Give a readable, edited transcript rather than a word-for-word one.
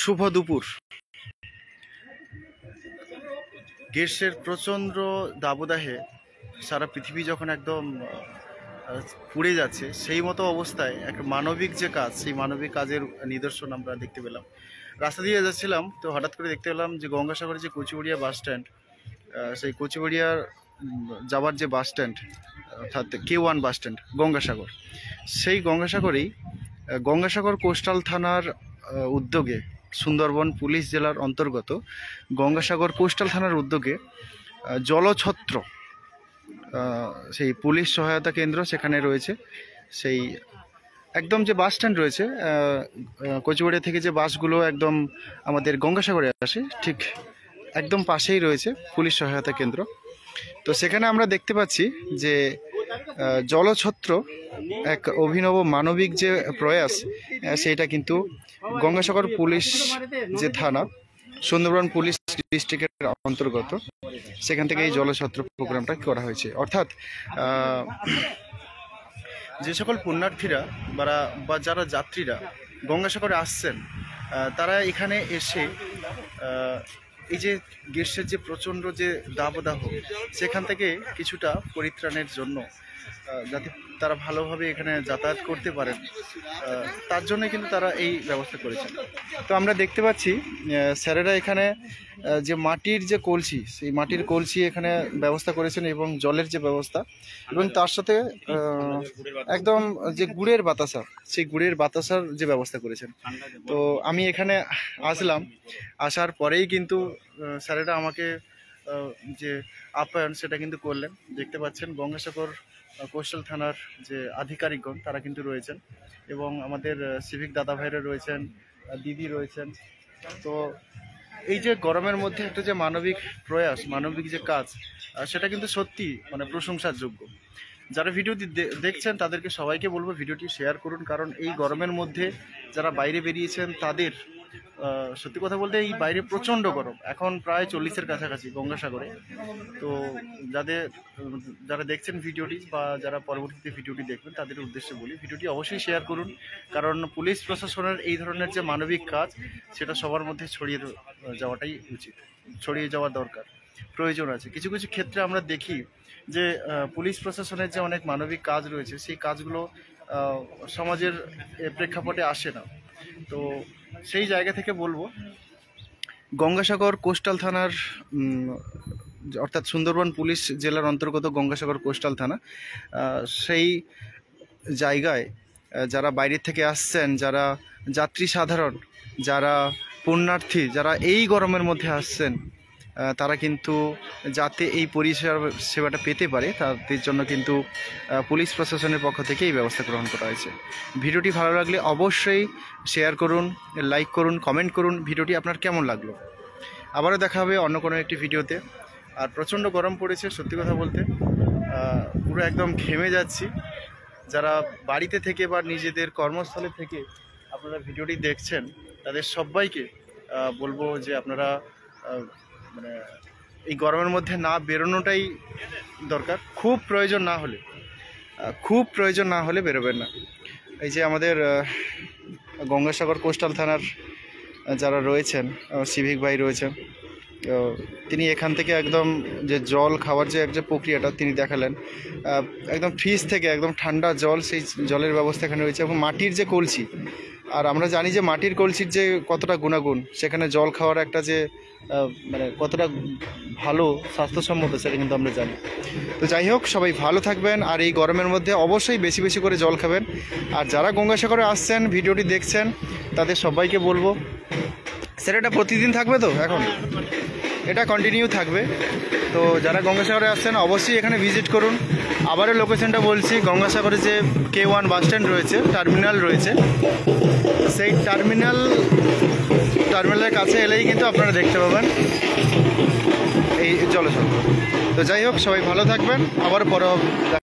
শুভ দুপুর। গ্রীষ্মের প্রচণ্ড দাবদাহে সারা পৃথিবী যখন একদম পুড়ে যাচ্ছে, সেই মতো অবস্থায় একটা মানবিক যে কাজ, সেই মানবিক কাজের নিদর্শন আমরা দেখতে পেলাম। রাস্তা দিয়ে যাচ্ছিলাম, তো হঠাৎ করে দেখতে পেলাম যে গঙ্গাসাগরের যে কচুবড়িয়া বাস স্ট্যান্ড, সেই কচুবড়িয়ার যাওয়ার যে বাস স্ট্যান্ড, অর্থাৎ K1 বাস স্ট্যান্ড গঙ্গাসাগর, সেই গঙ্গাসাগরেই গঙ্গাসাগর কোস্টাল থানার উদ্যোগে, সুন্দরবন পুলিশ জেলার অন্তর্গত গঙ্গাসাগর কোস্টাল থানার উদ্যোগে জলছত্র সেই পুলিশ সহায়তা কেন্দ্র সেখানে রয়েছে। সেই একদম যে বাস স্ট্যান্ড রয়েছে, কচুবড়িয়া থেকে যে বাসগুলো একদম আমাদের গঙ্গাসাগরে আসে, ঠিক একদম পাশেই রয়েছে পুলিশ সহায়তা কেন্দ্র। তো সেখানে আমরা দেখতে পাচ্ছি যে জলছত্র এক অভিনব মানবিক যে প্রয়াস, সেইটা কিন্তু গঙ্গাসাগর পুলিশ যে থানা, সুন্দরবন পুলিশ ডিস্ট্রিক্টের অন্তর্গত, সেখান থেকে এই জলছত্র প্রোগ্রামটা করা হয়েছে। অর্থাৎ যে সকল পুণ্যার্থীরা বা যারা যাত্রীরা গঙ্গাসাগরে আসছেন, তারা এখানে এসে এই যে গ্রীষ্মের যে প্রচণ্ড যে দাবদাহ, সেখান থেকে কিছুটা পরিত্রাণের জন্য, যাতে তারা ভালোভাবে এখানে যাতায়াত করতে পারেন, তার জন্য কিন্তু তারা এই ব্যবস্থা করেছেন। তো আমরা দেখতে পাচ্ছি স্যারেরা এখানে যে মাটির যে কলসি, সেই মাটির কলসি এখানে ব্যবস্থা করেছেন, এবং জলের যে ব্যবস্থা, এবং তার সাথে একদম যে গুড়ের বাতাসা, সেই গুড়ের বাতাসার যে ব্যবস্থা করেছেন। তো আমি এখানে আসলাম, আসার পরেই কিন্তু স্যারেরা আমাকে যে আপ্যায়ন সেটা কিন্তু করলেন। দেখতে পাচ্ছেন গঙ্গাসাগর কোস্টাল থানার যে আধিকারিকগণ, তারা কিন্তু রয়েছেন, এবং আমাদের সিভিক দাদা ভাইরা রয়েছেন, দিদি রয়েছেন। তো এই যে গরমের মধ্যে একটা যে মানবিক প্রয়াস, মানবিক যে কাজ, সেটা কিন্তু সত্যি মানে প্রশংসার যোগ্য। যারা ভিডিওটি দেখছেন তাদেরকে সবাইকে বলবো ভিডিওটি শেয়ার করুন, কারণ এই গরমের মধ্যে যারা বাইরে বেরিয়েছেন তাদের, সত্যি কথা বলতে এই বাইরে প্রচণ্ড গরম, এখন প্রায় 40-এর কাছাকাছি গঙ্গাসাগরে। তো যারা দেখছেন ভিডিওটি বা যারা পরবর্তীতে ভিডিওটি দেখবেন, তাদের উদ্দেশ্যে বলি ভিডিওটি অবশ্যই শেয়ার করুন, কারণ পুলিশ প্রশাসনের এই ধরনের যে মানবিক কাজ, সেটা সবার মধ্যে ছড়িয়ে যাওয়াটাই উচিত, ছড়িয়ে যাওয়া দরকার, প্রয়োজন আছে। কিছু কিছু ক্ষেত্রে আমরা দেখি যে পুলিশ প্রশাসনের যে অনেক মানবিক কাজ রয়েছে, সেই কাজগুলো সমাজের প্রেক্ষাপটে আসে না। তো সেই জায়গা থেকে বলবো, গঙ্গাসাগর কোস্টাল থানার, অর্থাৎ সুন্দরবন পুলিশ জেলার অন্তর্গত গঙ্গাসাগর কোস্টাল থানা, সেই জায়গায় যারা বাইরে থেকে আসছেন, যারা যাত্রী সাধারণ, যারা পুণ্যার্থী, যারা এই গরমের মধ্যে আসছেন, তারা কিন্তু যাতে এই পরিষেবাটা পেতে পারে, তাদের জন্য কিন্তু পুলিশ প্রশাসনের পক্ষ থেকে এই ব্যবস্থা গ্রহণ করা হয়েছে। ভিডিওটি ভালো লাগলে অবশ্যই শেয়ার করুন, লাইক করুন, কমেন্ট করুন ভিডিওটি আপনার কেমন লাগলো। আবারও দেখা হবে অন্য কোনো একটি ভিডিওতে। আর প্রচণ্ড গরম পড়েছে, সত্যি কথা বলতে পুরো একদম ঘেমে যাচ্ছি। যারা বাড়িতে থেকে বা নিজেদের কর্মস্থলে থেকে আপনারা ভিডিওটি দেখছেন, তাদের সবাইকে বলবো যে আপনারা মানে এই গরমের মধ্যে না বেরোনোটাই দরকার। খুব প্রয়োজন না হলে বেরোবেন না। এই যে আমাদের গঙ্গাসাগর কোস্টাল থানার যারা রয়েছেন, সিভিক ভাই রয়েছেন, তিনি এখান থেকে একদম যে জল খাওয়ার যে একটা প্রক্রিয়াটা তিনি দেখালেন, একদম ফ্রিজ থেকে একদম ঠান্ডা জল, সেই জলের ব্যবস্থা এখানে রয়েছে, এবং মাটির যে কলসি। আর আমরা জানি যে মাটির কলসির যে কতটা গুণাগুণ, সেখানে জল খাওয়ার একটা যে মানে কতটা ভালো স্বাস্থ্যসম্মত, সেটা কিন্তু আমরা জানি। তো যাই হোক, সবাই ভালো থাকবেন, আর এই গরমের মধ্যে অবশ্যই বেশি বেশি করে জল খাবেন। আর যারা গঙ্গাসাগরে আসছেন, ভিডিওটি দেখছেন, তাদের সবাইকে বলবো, স্যার এটা প্রতিদিন থাকবে তো? এখন এটা কন্টিনিউ থাকবে। তো যারা গঙ্গাসাগরে আসছেন অবশ্যই এখানে ভিজিট করুন। আবারও লোকেশনটা বলছি, গঙ্গাসাগরে যে K1 বাস স্ট্যান্ড রয়েছে, টার্মিনাল রয়েছে, সেই টার্মিনালের কাছে এলেই কিন্তু আপনারা দেখতে পাবেন এই জলছত্র। তো যাই হোক, সবাই ভালো থাকবেন, আবার পরে